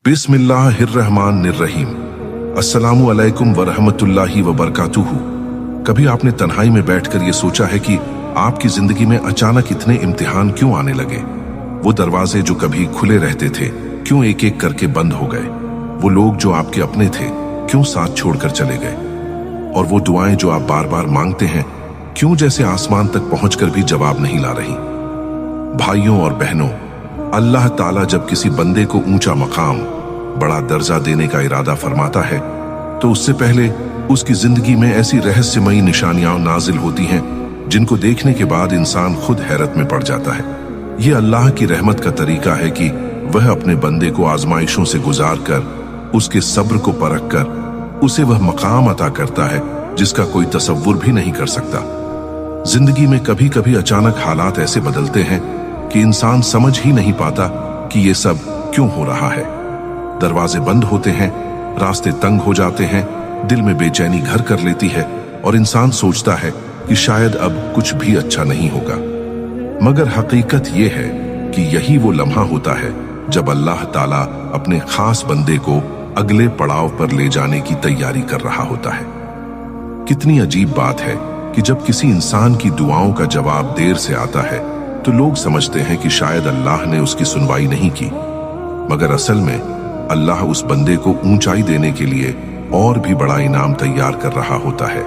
बिस्मिल्लाहिर्रहमानिर्रहीम। अस्सलामु अलैकुम वरहमतुल्लाहि वबरकातुहू। कभी आपने तन्हाई में बैठकर ये सोचा है कि आपकी जिंदगी में अचानक इतने इम्तिहान क्यों आने लगे? वो दरवाजे जो कभी खुले रहते थे क्यों एक एक करके बंद हो गए? वो लोग जो आपके अपने थे क्यों साथ छोड़कर चले गए? और वो दुआएं जो आप बार बार मांगते हैं क्यों जैसे आसमान तक पहुंचकर भी जवाब नहीं ला रही? भाइयों और बहनों, अल्लाह ताला जब किसी बंदे को ऊंचा मकाम, बड़ा दर्जा देने का इरादा फरमाता है तो उससे पहले उसकी जिंदगी में ऐसी रहस्यमयी निशानियां नाजिल होती हैं जिनको देखने के बाद इंसान खुद हैरत में पड़ जाता है। ये अल्लाह की रहमत का तरीका है कि वह अपने बंदे को आजमाइशों से गुजार कर, उसके सब्र को परख कर उसे वह मकाम अता करता है जिसका कोई तसव्वुर भी नहीं कर सकता। जिंदगी में कभी कभी अचानक हालात ऐसे बदलते हैं कि इंसान समझ ही नहीं पाता कि ये सब क्यों हो रहा है। दरवाजे बंद होते हैं, रास्ते तंग हो जाते हैं, दिल में बेचैनी घर कर लेती है और इंसान सोचता है कि शायद अब कुछ भी अच्छा नहीं होगा। मगर हकीकत यह है कि यही वो लम्हा होता है जब अल्लाह ताला अपने खास बंदे को अगले पड़ाव पर ले जाने की तैयारी कर रहा होता है। कितनी अजीब बात है कि जब किसी इंसान की दुआओं का जवाब देर से आता है तो लोग समझते हैं कि शायद अल्लाह ने उसकी सुनवाई नहीं की, मगर असल में अल्लाह उस बंदे को ऊंचाई देने के लिए और भी बड़ा इनाम तैयार कर रहा होता है।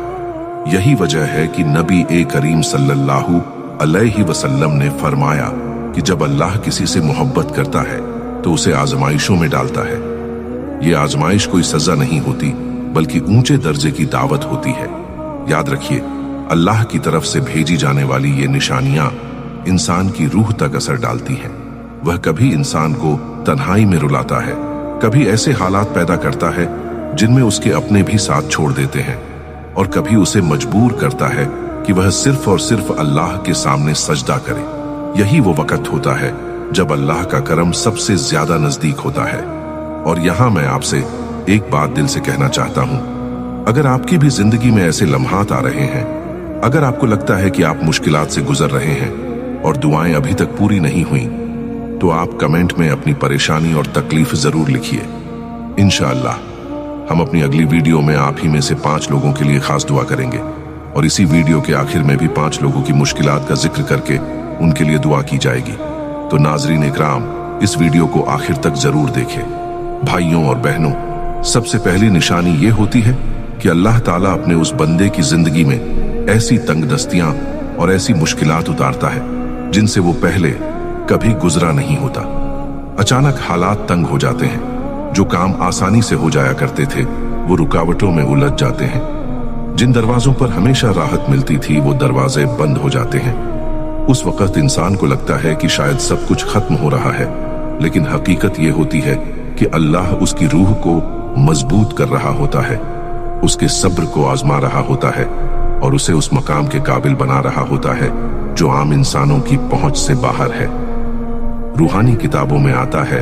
यही वजह है कि नबी करीम सल्लल्लाहु अलैहि वसल्लम ने फरमाया कि जब अल्लाह किसी से मोहब्बत करता है तो उसे आजमाइशों में डालता है। ये आजमाइश कोई सजा नहीं होती बल्कि ऊंचे दर्जे की दावत होती है। याद रखिए, अल्लाह की तरफ से भेजी जाने वाली ये निशानियां इंसान की रूह तक असर डालती हैं। वह कभी इंसान को तन्हाई में रुलाता है, कभी ऐसे हालात पैदा करता है जिनमें उसके अपने भी साथ छोड़ देते हैं, और कभी उसे मजबूर करता है कि वह सिर्फ और सिर्फ अल्लाह के सामने सजदा करे। यही वो वक्त होता है जब अल्लाह का करम सबसे ज्यादा नजदीक होता है। और यहाँ मैं आपसे एक बात दिल से कहना चाहता हूँ, अगर आपकी भी जिंदगी में ऐसे लम्हात आ रहे हैं, अगर आपको लगता है कि आप मुश्किलात से गुजर रहे हैं और दुआएं अभी तक पूरी नहीं हुई, तो आप कमेंट में अपनी परेशानी और तकलीफ जरूर लिखिए। इंशाअल्लाह हम अपनी अगली वीडियो में आप ही में से 5 लोगों के लिए खास दुआ करेंगे, और इसी वीडियो के आखिर में भी 5 लोगों की मुश्किलात का जिक्र करके उनके लिए दुआ की जाएगी। तो नाजरीन इकराम, इस वीडियो को आखिर तक जरूर देखें। भाइयों और बहनों, सबसे पहली निशानी ये होती है कि अल्लाह ताला अपने उस बंदे की जिंदगी में ऐसी तंगदस्तियां और ऐसी मुश्किलात उतारता है जिनसे वो पहले कभी गुजरा नहीं होता। अचानक हालात तंग हो जाते हैं, जो काम आसानी से हो जाया करते थे वो रुकावटों में उलझ जाते हैं। जिन दरवाजों पर हमेशा राहत मिलती थी वो दरवाजे बंद हो जाते हैं। उस वक्त इंसान को लगता है कि शायद सब कुछ खत्म हो रहा है, लेकिन हकीकत ये होती है कि अल्लाह उसकी रूह को मजबूत कर रहा होता है, उसके सब्र को आजमा रहा होता है और उसे उस मकाम के काबिल बना रहा होता है जो आम इंसानों की पहुंच से बाहर है। रूहानी किताबों में आता है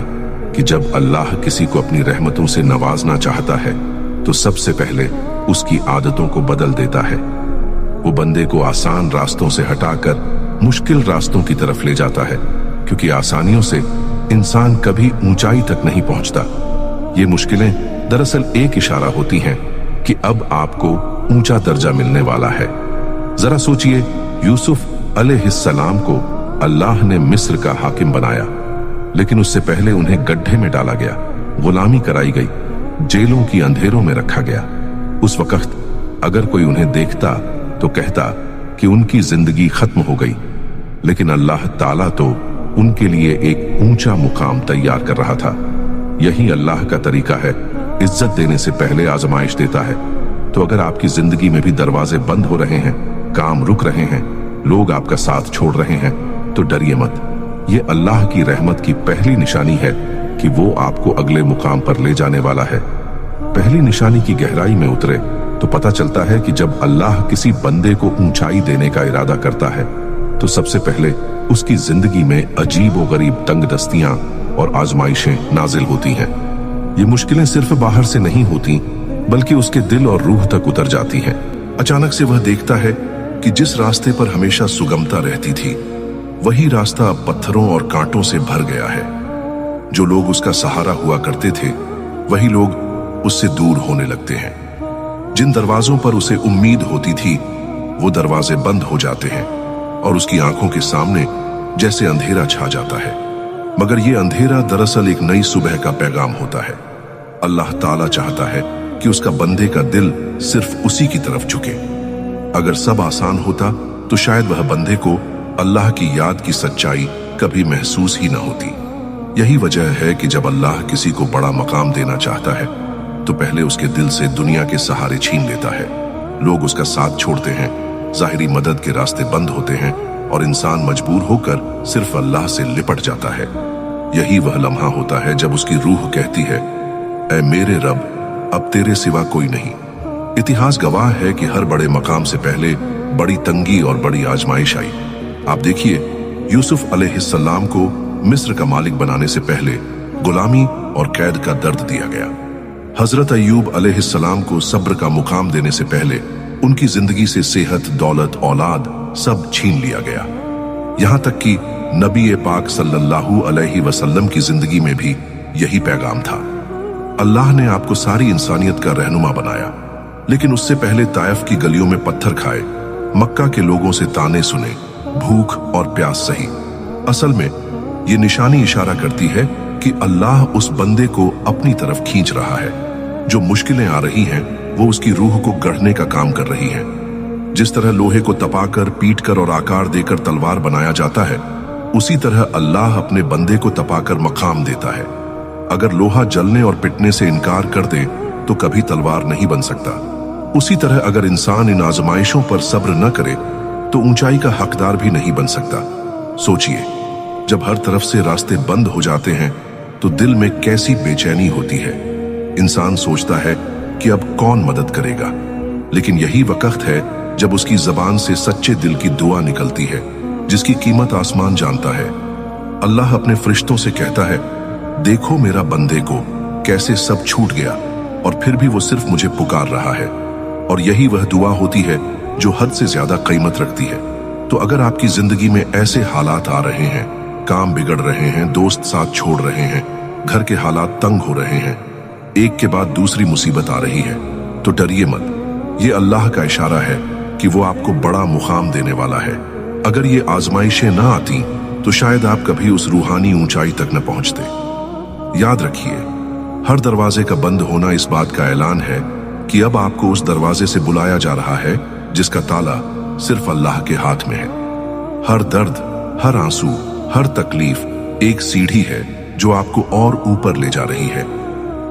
कि जब अल्लाह किसी को अपनी रहमतों से नवाजना चाहता है तो सबसे पहले उसकी आदतों को बदल देता है। वो बंदे को आसान रास्तों से हटाकर मुश्किल रास्तों की तरफ ले जाता है, क्योंकि आसानियों से इंसान कभी ऊंचाई तक नहीं पहुंचता। ये मुश्किलें दरअसल एक इशारा होती हैं कि अब आपको ऊंचा दर्जा मिलने वाला है। जरा सोचिए, यूसुफ अलैहिस्सलाम को अल्लाह ने मिस्र का हाकिम बनाया, लेकिन उससे पहले उन्हें गड्ढे में डाला गया, गुलामी कराई गई, जेलों की अंधेरों में रखा गया। उस वक्त अगर कोई उन्हें देखता तो कहता कि उनकी जिंदगी खत्म हो गई, लेकिन अल्लाह ताला तो उनके लिए एक ऊंचा मुकाम तैयार कर रहा था। यही अल्लाह का तरीका है, इज्जत देने से पहले आजमाइश देता है। तो अगर आपकी जिंदगी में भी दरवाजे बंद हो रहे हैं, काम रुक रहे हैं, लोग आपका साथ छोड़ रहे हैं, तो डरिए मत। ये अल्लाह की रहमत की पहली निशानी है कि वो आपको अगले मुकाम पर ले जाने वाला है। पहली निशानी की गहराई में उतरे तो पता चलता है कि जब अल्लाह किसी बंदे को ऊंचाई देने का इरादा करता है तो सबसे पहले उसकी जिंदगी में अजीब व गरीब तंगदस्तियां और आजमाइशें नाजिल होती हैं। ये मुश्किलें सिर्फ बाहर से नहीं होती बल्कि उसके दिल और रूह तक उतर जाती हैं। अचानक से वह देखता है कि जिस रास्ते पर हमेशा सुगमता रहती थी वही रास्ता अब पत्थरों और कांटों से भर गया है। जो लोग उसका सहारा हुआ करते थे वही लोग उससे दूर होने लगते हैं। जिन दरवाजों पर उसे उम्मीद होती थी वो दरवाजे बंद हो जाते हैं और उसकी आंखों के सामने जैसे अंधेरा छा जाता है। मगर ये अंधेरा दरअसल एक नई सुबह का पैगाम होता है। अल्लाह ताला चाहता है कि उसका बंदे का दिल सिर्फ उसी की तरफ झुके। अगर सब आसान होता तो शायद वह बंदे को अल्लाह की याद की सच्चाई कभी महसूस ही न होती। यही वजह है कि जब अल्लाह किसी को बड़ा मकाम देना चाहता है तो पहले उसके दिल से दुनिया के सहारे छीन लेता है। लोग उसका साथ छोड़ते हैं, जाहिरी मदद के रास्ते बंद होते हैं और इंसान मजबूर होकर सिर्फ अल्लाह से लिपट जाता है। यही वह लम्हा होता है जब उसकी रूह कहती है, ऐ मेरे रब, अब तेरे सिवा कोई नहीं। इतिहास गवाह है कि हर बड़े मकाम से पहले बड़ी तंगी और बड़ी आजमाइश आई। आप देखिए, यूसुफ अलैहिस्सलाम को मिस्र का मालिक बनाने से पहले गुलामी और कैद का दर्द दिया गया। हजरत अय्यूब अलैहिस्सलाम को सब्र का मुकाम देने से पहले उनकी जिंदगी से सेहत, दौलत, औलाद सब छीन लिया गया। यहां तक कि नबी पाक सल्लल्लाहु अलैहि वसल्लम की जिंदगी में भी यही पैगाम था। अल्लाह ने आपको सारी इंसानियत का रहनुमा बनाया, लेकिन उससे पहले ताइफ की गलियों में पत्थर खाए, मक्का के लोगों से ताने सुने, भूख और प्यास सही। असल में ये निशानी इशारा करती है कि अल्लाह उस बंदे को अपनी तरफ खींच रहा है। जो मुश्किलें आ रही हैं वो उसकी रूह को गढ़ने का काम कर रही हैं। जिस तरह लोहे को तपाकर, पीटकर और आकार देकर तलवार बनाया जाता है, उसी तरह अल्लाह अपने बंदे को तपाकर मकाम देता है। अगर लोहा जलने और पिटने से इनकार कर दे तो कभी तलवार नहीं बन सकता। उसी तरह अगर इंसान इन आजमाइशों पर सब्र न करे तो ऊंचाई का हकदार भी नहीं बन सकता। सोचिए, जब हर तरफ से रास्ते बंद हो जाते हैं तो दिल में कैसी बेचैनी होती है। इंसान सोचता है कि अब कौन मदद करेगा, लेकिन यही वक्त है जब उसकी जबान से सच्चे दिल की दुआ निकलती है, जिसकी कीमत आसमान जानता है। अल्लाह अपने फरिश्तों से कहता है, देखो मेरा बंदे को कैसे सब छूट गया और फिर भी वो सिर्फ मुझे पुकार रहा है। और यही वह दुआ होती है जो हद से ज्यादा कीमत रखती है। तो अगर आपकी जिंदगी में ऐसे हालात आ रहे हैं, काम बिगड़ रहे हैं, दोस्त साथ छोड़ रहे हैं, घर के हालात तंग हो रहे हैं, एक के बाद दूसरी मुसीबत आ रही है, तो डरिए मत। ये अल्लाह का इशारा है कि वो आपको बड़ा मुकाम देने वाला है। अगर ये आजमाइशें ना आती तो शायद आप कभी उस रूहानी ऊंचाई तक न पहुंचते। याद रखिए, हर दरवाजे का बंद होना इस बात का ऐलान है कि अब आपको उस दरवाजे से बुलाया जा रहा है जिसका ताला सिर्फ अल्लाह के हाथ में है। हर दर्द, हर आंसू, हर तकलीफ एक सीढ़ी है जो आपको और ऊपर ले जा रही है।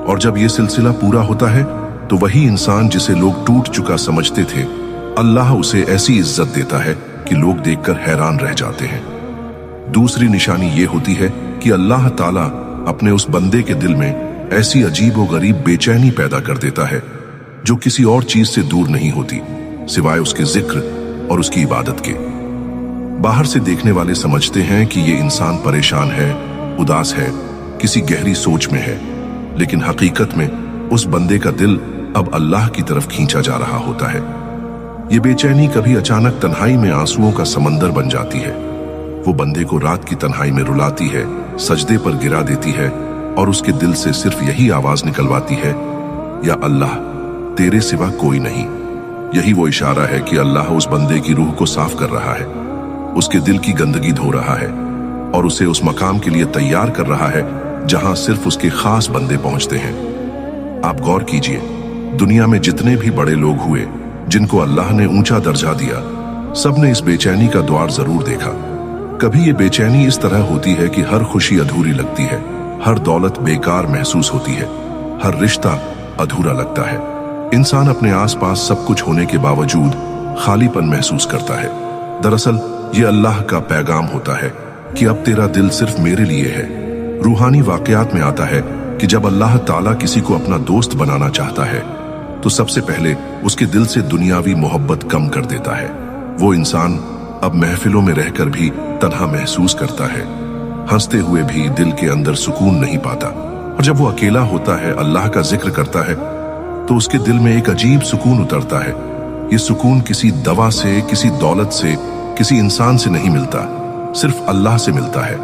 और जब ये सिलसिला पूरा होता है तो वही इंसान जिसे लोग टूट चुका समझते थे, अल्लाह उसे ऐसी इज्जत देता है कि लोग देखकर हैरान रह जाते हैं। दूसरी निशानी ये होती है कि अल्लाह ताला अपने उस बंदे के दिल में ऐसी अजीब व गरीब बेचैनी पैदा कर देता है जो किसी और चीज से दूर नहीं होती सिवाय उसके जिक्र और उसकी इबादत के। बाहर से देखने वाले समझते हैं कि ये इंसान परेशान है, उदास है, किसी गहरी सोच में है, लेकिन हकीकत में उस बंदे का दिल अब अल्लाह की तरफ खींचा जा रहा होता है। ये बेचैनी कभी अचानक तन्हाई में आंसुओं का समंदर बन जाती है। वो बंदे को रात की तन्हाई में रुलाती है, सजदे पर गिरा देती है और उसके दिल से सिर्फ यही आवाज निकलवाती है, या अल्लाह, तेरे सिवा कोई नहीं। यही वो इशारा है कि अल्लाह उस बंदे की रूह को साफ कर रहा है, उसके दिल की गंदगी धो रहा है और उसे उस मकाम के लिए तैयार कर रहा है जहां सिर्फ उसके खास बंदे पहुंचते हैं। आप गौर कीजिए, दुनिया में जितने भी बड़े लोग हुए जिनको अल्लाह ने ऊंचा दर्जा दिया, सबने इस बेचैनी का द्वार जरूर देखा। कभी ये बेचैनी इस तरह होती है कि हर खुशी अधूरी लगती है, हर दौलत बेकार महसूस होती है, हर रिश्ता अधूरा लगता है। इंसान अपने आसपास सब कुछ होने के बावजूद खालीपन महसूस करता है। दरअसल ये अल्लाह का पैगाम होता है कि अब तेरा दिल सिर्फ मेरे लिए है। रूहानी वाकयात में आता है कि जब अल्लाह ताला किसी को अपना दोस्त बनाना चाहता है तो सबसे पहले उसके दिल से दुनियावी मोहब्बत कम कर देता है। वो इंसान अब महफिलों में रहकर भी तन्हा महसूस करता है, हंसते हुए भी दिल के अंदर सुकून नहीं पाता। और जब वो अकेला होता है, अल्लाह का जिक्र करता है, तो उसके दिल में एक अजीब सुकून उतरता है। ये सुकून किसी दवा से, किसी दौलत से, किसी इंसान से नहीं मिलता, सिर्फ अल्लाह से मिलता है।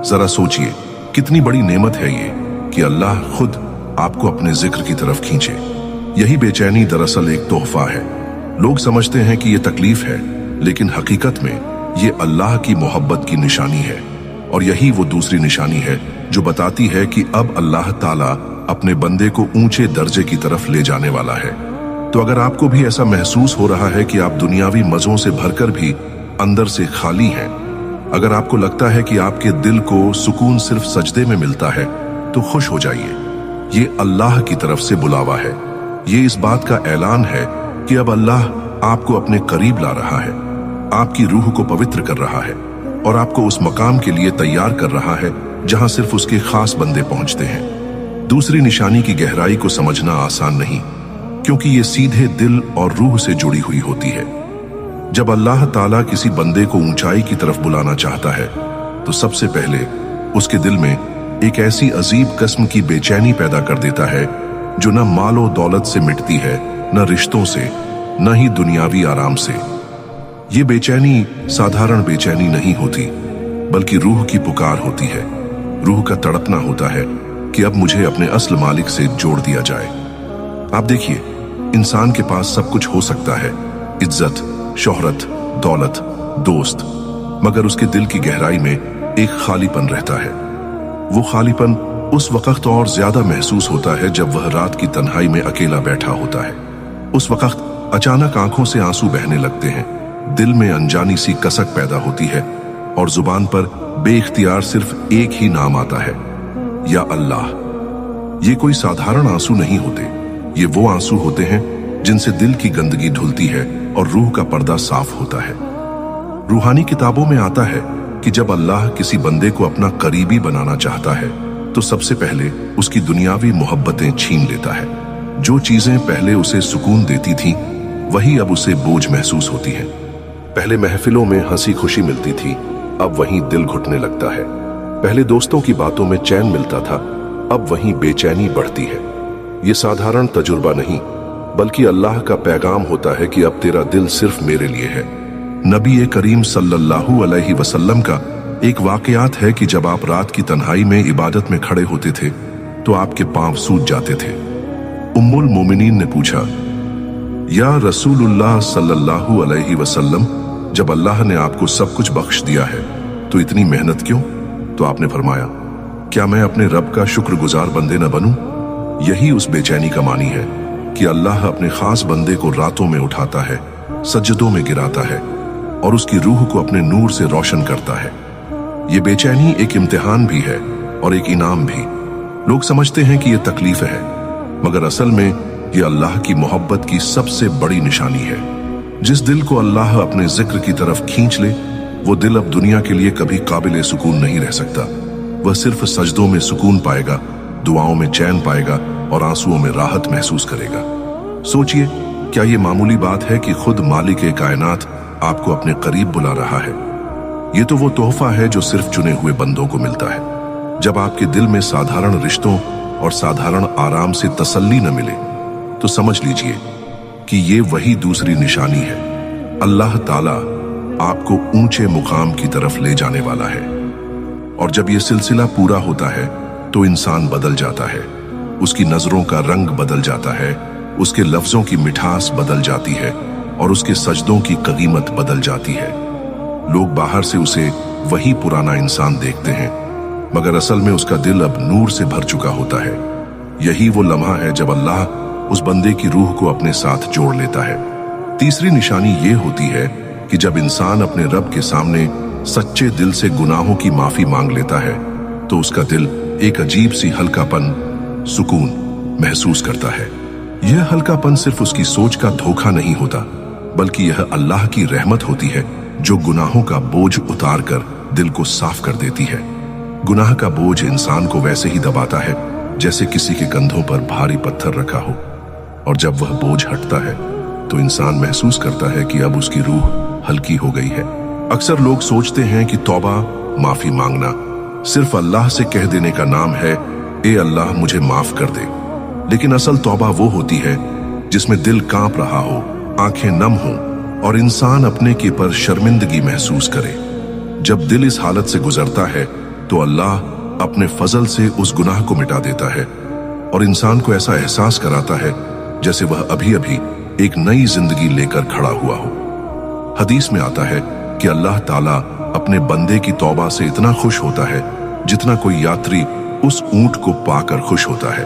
जरा सोचिए, कितनी बड़ी नेमत है ये कि अल्लाह खुद आपको अपने जिक्र की तरफ खींचे। यही बेचैनी दरअसल एक तोहफा है। लोग समझते हैं कि ये तकलीफ है, लेकिन हकीकत में ये अल्लाह की मोहब्बत की निशानी है। और यही वो दूसरी निशानी है जो बताती है कि अब अल्लाह ताला अपने बंदे को ऊंचे दर्जे की तरफ ले जाने वाला है। तो अगर आपको भी ऐसा महसूस हो रहा है कि आप दुनियावी मजों से भरकर भी अंदर से खाली हैं, अगर आपको लगता है कि आपके दिल को सुकून सिर्फ सजदे में मिलता है, तो खुश हो जाइए। ये अल्लाह की तरफ से बुलावा है। ये इस बात का ऐलान है कि अब अल्लाह आपको अपने करीब ला रहा है, आपकी रूह को पवित्र कर रहा है और आपको उस मकाम के लिए तैयार कर रहा है जहां सिर्फ उसके खास बंदे पहुंचते हैं। दूसरी निशानी की गहराई को समझना आसान नहीं, क्योंकि ये सीधे दिल और रूह से जुड़ी हुई होती है। जब अल्लाह ताला किसी बंदे को ऊंचाई की तरफ बुलाना चाहता है, तो सबसे पहले उसके दिल में एक ऐसी अजीब किस्म की बेचैनी पैदा कर देता है जो न मालो दौलत से मिटती है, न रिश्तों से, न ही दुनियावी आराम से। ये बेचैनी साधारण बेचैनी नहीं होती, बल्कि रूह की पुकार होती है। रूह का तड़पना होता है कि अब मुझे अपने असल मालिक से जोड़ दिया जाए। आप देखिए, इंसान के पास सब कुछ हो सकता है, इज्जत, शोहरत, दौलत, दोस्त, मगर उसके दिल की गहराई में एक खालीपन रहता है। वो खालीपन उस वक्त और ज्यादा महसूस होता है जब वह रात की तन्हाई में अकेला बैठा होता है। उस वक्त अचानक आंखों से आंसू बहने लगते हैं, दिल में अनजानी सी कसक पैदा होती है और जुबान पर बेइख्तियार सिर्फ एक ही नाम आता है, या अल्लाह। ये कोई साधारण आंसू नहीं होते, ये वो आंसू होते हैं जिनसे दिल की गंदगी धुलती है और रूह का पर्दा साफ होता है। रूहानी किताबों में आता है कि जब अल्लाह किसी बंदे को अपना करीबी बनाना चाहता है, तो सबसे पहले उसकी दुनियावी मोहब्बतें छीन लेता है। जो चीजें पहले उसे सुकून देती थीं, वही अब उसे बोझ महसूस होती हैं। पहले महफिलों में हंसी खुशी मिलती थी, अब वहीं दिल घुटने लगता है। पहले दोस्तों की बातों में चैन मिलता था, अब वहीं बेचैनी बढ़ती है। ये साधारण तजुर्बा नहीं, बल्कि अल्लाह का पैगाम होता है कि अब तेरा दिल सिर्फ मेरे लिए है। नबी करीम सल्लल्लाहु अलैहि वसल्लम का एक वाकयात है कि जब आप रात की तन्हाई में इबादत में खड़े होते थे, तो आपके पांव सूज जाते थे। उम्मुल मोमिनीन ने पूछा, या रसूलुल्लाह सल्लल्लाहु अलैहि वसल्लम, जब अल्लाह ने आपको सब कुछ बख्श दिया है, तो इतनी मेहनत क्यों? तो आपने फरमाया, क्या मैं अपने रब का शुक्रगुजार बंदे न बनूं? यही उस बेचैनी का मानी है कि अल्लाह अपने खास बंदे को रातों में उठाता है, सज्जदों में गिराता है और उसकी रूह को अपने नूर से रोशन करता है। ये बेचैनी एक इम्तिहान भी है और एक इनाम भी। लोग समझते हैं कि ये तकलीफ है, मगर असल में ये अल्लाह की मोहब्बत की सबसे बड़ी निशानी है। जिस दिल को अल्लाह अपने जिक्र की तरफ खींच ले, वो दिल अब दुनिया के लिए कभी काबिल सुकून नहीं रह सकता। वह सिर्फ सजदों में सुकून पाएगा, दुआओं में चैन पाएगा और आंसुओं में राहत महसूस करेगा। सोचिए, क्या ये मामूली बात है कि खुद मालिक कायनात आपको अपने करीब बुला रहा है? ये तो वो तोहफा है जो सिर्फ चुने हुए बंदों को मिलता है। जब आपके दिल में साधारण रिश्तों और साधारण आराम से तसल्ली न मिले, तो समझ लीजिए कि ये वही दूसरी निशानी है। अल्लाह ताला आपको ऊंचे मुकाम की तरफ ले जाने वाला है। और जब ये सिलसिला पूरा होता है, तो इंसान बदल जाता है, उसकी नजरों का रंग बदल जाता है, उसके लफ्जों की मिठास बदल जाती है और उसके सजदों की कीमत बदल जाती है। लोग बाहर से उसे वही पुराना इंसान देखते हैं, मगर असल में उसका दिल अब नूर से भर चुका होता है। यही वो लम्हा है जब अल्लाह उस बंदे की रूह को अपने साथ जोड़ लेता है। तीसरी निशानी ये होती है कि जब इंसान अपने रब के सामने सच्चे दिल से गुनाहों की माफी मांग लेता है, तो उसका दिल एक अजीब सी हल्कापन, सुकून महसूस करता है। यह हल्कापन सिर्फ उसकी सोच का धोखा नहीं होता, बल्कि यह अल्लाह की रहमत होती है जो गुनाहों का बोझ उतार कर दिल को साफ कर देती है। गुनाह का बोझ इंसान को वैसे ही दबाता है जैसे किसी के कंधों पर भारी पत्थर रखा हो, और जब वह बोझ हटता है तो इंसान महसूस करता है कि अब उसकी रूह हल्की हो गई है। अक्सर लोग सोचते हैं कि तौबा, माफी मांगना सिर्फ अल्लाह से कह देने का नाम है, ए अल्लाह मुझे माफ कर दे। लेकिन असल तौबा वो होती है जिसमें दिल कांप रहा हो, आंखें नम हों और इंसान अपने के पर शर्मिंदगी महसूस करे। जब दिल इस हालत से गुजरता है, तो अल्लाह अपने फजल से उस गुनाह को मिटा देता है और इंसान को ऐसा एहसास कराता है जैसे वह अभी अभी एक नई जिंदगी लेकर खड़ा हुआ हो। हदीस में आता है कि अल्लाह ताला अपने बंदे की तौबा से इतना खुश होता है जितना कोई यात्री उस ऊंट को पाकर खुश होता है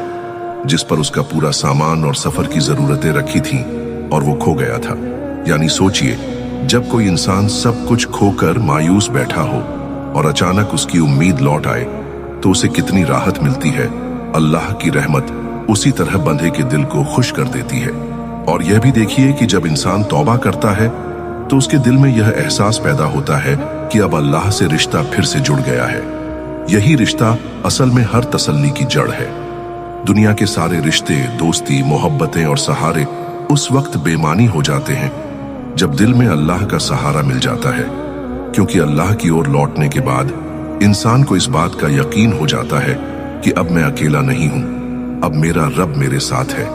जिस पर उसका पूरा सामान और सफर की जरूरतें रखी थीं और वो खो गया था। यानी सोचिए, जब कोई इंसान सब कुछ खोकर मायूस बैठा हो और अचानक उसकी उम्मीद लौट आए तो उसे कितनी राहत मिलती है। अल्लाह की रहमत उसी तरह बंदे के दिल को खुश कर देती है। और यह भी देखिए कि जब इंसान तौबा करता है तो उसके दिल में यह एहसास पैदा होता है कि अब अल्लाह से रिश्ता फिर से जुड़ गया है। यही रिश्ता असल में हर तसल्ली की जड़ है। दुनिया के सारे रिश्ते, दोस्ती, मोहब्बतें और सहारे उस वक्त बेमानी हो जाते हैं जब दिल में अल्लाह का सहारा मिल जाता है, क्योंकि अल्लाह की ओर लौटने के बाद इंसान को इस बात का यकीन हो जाता है कि अब मैं अकेला नहीं हूं, अब मेरा रब मेरे साथ है।